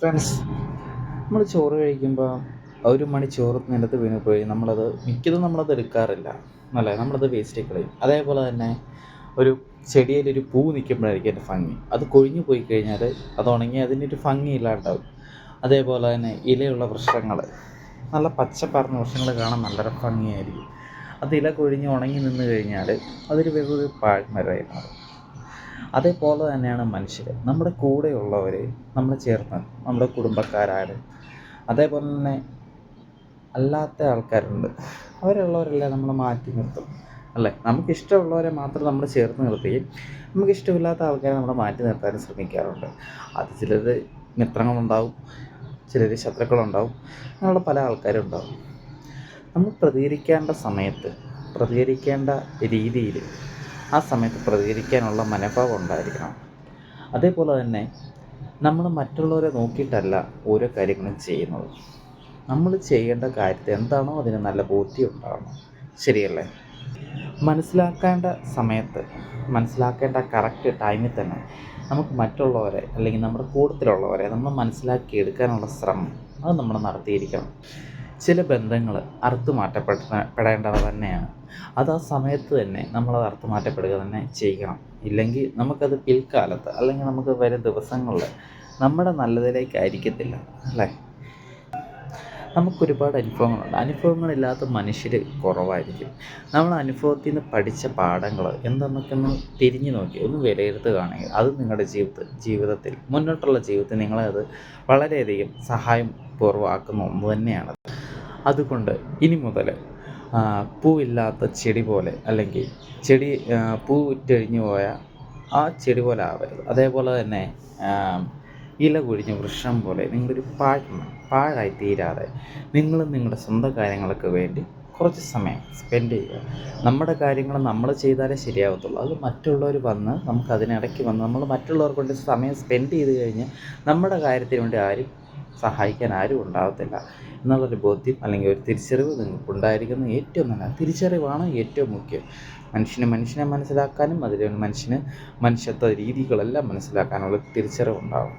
Friends, നമ്മൾ ചോറ് കഴിക്കുമ്പോൾ ഒരു മണി ചോറ് നിലത്ത് വീണ് പോയി നമ്മളത് എടുക്കാറില്ല, അല്ലേ? നമ്മളത് വേസ്റ്റ് കളയും. അതേപോലെ തന്നെ ഒരു ചെടിയിലൊരു പൂ നിൽക്കുമ്പോഴായിരിക്കും അതിൻ്റെ ഭംഗി. അത് കൊഴിഞ്ഞു പോയി കഴിഞ്ഞാൽ അത് ഉണങ്ങി അതിൻ്റെ ഒരു ഭംഗി ഇല്ലാണ്ടാവും. അതേപോലെ തന്നെ ഇലയുള്ള വൃക്ഷങ്ങൾ, നല്ല പച്ചപ്പറഞ്ഞ വൃക്ഷങ്ങൾ കാണാൻ നല്ലൊരു ഭംഗിയായിരിക്കും. അത് ഇല കൊഴിഞ്ഞ് ഉണങ്ങി നിന്ന് കഴിഞ്ഞാൽ അതൊരു വെറൊരു പാഴ്മരമായി മാറും. അതേപോലെ തന്നെയാണ് മനുഷ്യർ, നമ്മുടെ കൂടെയുള്ളവർ, നമ്മൾ ചേർന്ന് നമ്മുടെ കുടുംബക്കാരായാലും അതേപോലെ തന്നെ അല്ലാത്ത ആൾക്കാരുണ്ട്. അവരുള്ളവരെല്ലാം നമ്മൾ മാറ്റി നിർത്തും, അല്ലേ? നമുക്കിഷ്ടമുള്ളവരെ മാത്രം നമ്മൾ ചേർത്ത് നിർത്തുകയും നമുക്കിഷ്ടമില്ലാത്ത ആൾക്കാരെ നമ്മൾ മാറ്റി നിർത്താനും ശ്രമിക്കാറുണ്ട്. അത് ചിലർ മിത്രങ്ങളുണ്ടാവും, ചിലർ ശത്രുക്കളുണ്ടാവും, അങ്ങനെയുള്ള പല ആൾക്കാരും ഉണ്ടാവും. നമ്മൾ പ്രതികരിക്കേണ്ട സമയത്ത് പ്രതികരിക്കേണ്ട രീതിയിൽ ആ സമയത്ത് പ്രതികരിക്കാനുള്ള മനോഭാവം ഉണ്ടായിരിക്കണം. അതേപോലെ തന്നെ നമ്മൾ മറ്റുള്ളവരെ നോക്കിയിട്ടല്ല ഓരോ കാര്യങ്ങളും ചെയ്യുന്നത്. നമ്മൾ ചെയ്യേണ്ട കാര്യത്തിൽ എന്താണോ അതിന് നല്ല ബോധ്യം ഉണ്ടാകണം. ശരിയല്ലേ? മനസ്സിലാക്കേണ്ട സമയത്ത് മനസ്സിലാക്കേണ്ട കറക്റ്റ് ടൈമിൽ തന്നെ നമുക്ക് മറ്റുള്ളവരെ അല്ലെങ്കിൽ നമ്മുടെ കൂട്ടത്തിലുള്ളവരെ നമ്മൾ മനസ്സിലാക്കി എടുക്കാനുള്ള ശ്രമം അത് നമ്മൾ നടത്തിയിരിക്കണം. ചില ബന്ധങ്ങൾ അറുത്തുമാറ്റപ്പെടേണ്ടവ തന്നെയാണ്. അത് ആ സമയത്ത് തന്നെ നമ്മളത് അറുത്തുമാറ്റപ്പെടുക തന്നെ ചെയ്യണം. ഇല്ലെങ്കിൽ നമുക്കത് പിൽക്കാലത്ത് അല്ലെങ്കിൽ നമുക്ക് വരും ദിവസങ്ങളിൽ നമ്മുടെ നല്ലതിലേക്കായിരിക്കത്തില്ല, അല്ലേ? നമുക്കൊരുപാട് അനുഭവങ്ങളില്ലാത്ത മനുഷ്യർ കുറവായിരിക്കും. നമ്മൾ അനുഭവത്തിൽ നിന്ന് പഠിച്ച പാഠങ്ങൾ എന്തെന്നൊക്കെ ഒന്ന് തിരിഞ്ഞു നോക്കി ഒന്ന് വിലയിരുത്തുകയാണെങ്കിൽ അത് നിങ്ങളുടെ ജീവിതത്തിൽ മുന്നോട്ടുള്ള ജീവിതത്തിൽ നിങ്ങളെ അത് വളരെയധികം സഹായം പൂർവ്വമാക്കുന്ന ഒന്ന് തന്നെയാണ്. അതുകൊണ്ട് ഇനി മുതൽ പൂവില്ലാത്ത ചെടി പോലെ, അല്ലെങ്കിൽ പൂ വിറ്റഴിഞ്ഞു പോയ ആ ചെടി പോലെ ആവരുത്. അതേപോലെ തന്നെ ഇല കൊഴിഞ്ഞ വൃക്ഷം പോലെ നിങ്ങളൊരു പാഴായി തീരാതെ നിങ്ങളും നിങ്ങളുടെ സ്വന്തം കാര്യങ്ങൾക്ക് വേണ്ടി കുറച്ച് സമയം സ്പെൻഡ് ചെയ്യുക. നമ്മുടെ കാര്യങ്ങൾ നമ്മൾ ചെയ്താലേ ശരിയാവത്തുള്ളൂ. അത് മറ്റുള്ളവർ വന്ന് നമുക്കതിനിടയ്ക്ക് വന്ന് നമ്മൾ മറ്റുള്ളവർക്ക് വേണ്ടി സമയം സ്പെൻഡ് ചെയ്ത് കഴിഞ്ഞ് നമ്മുടെ കാര്യത്തിന് വേണ്ടി സഹായിക്കാൻ ആരും ഉണ്ടാകത്തില്ല എന്നുള്ളൊരു ബോധ്യം അല്ലെങ്കിൽ ഒരു തിരിച്ചറിവ് നിങ്ങൾക്കുണ്ടായിരിക്കുന്നത് ഏറ്റവും നല്ല തിരിച്ചറിവാണ്. ഏറ്റവും മുഖ്യം മനുഷ്യനെ മനസ്സിലാക്കാനും അതിൽ മനുഷ്യത്വ രീതികളെല്ലാം മനസ്സിലാക്കാനുള്ള തിരിച്ചറിവുണ്ടാകും.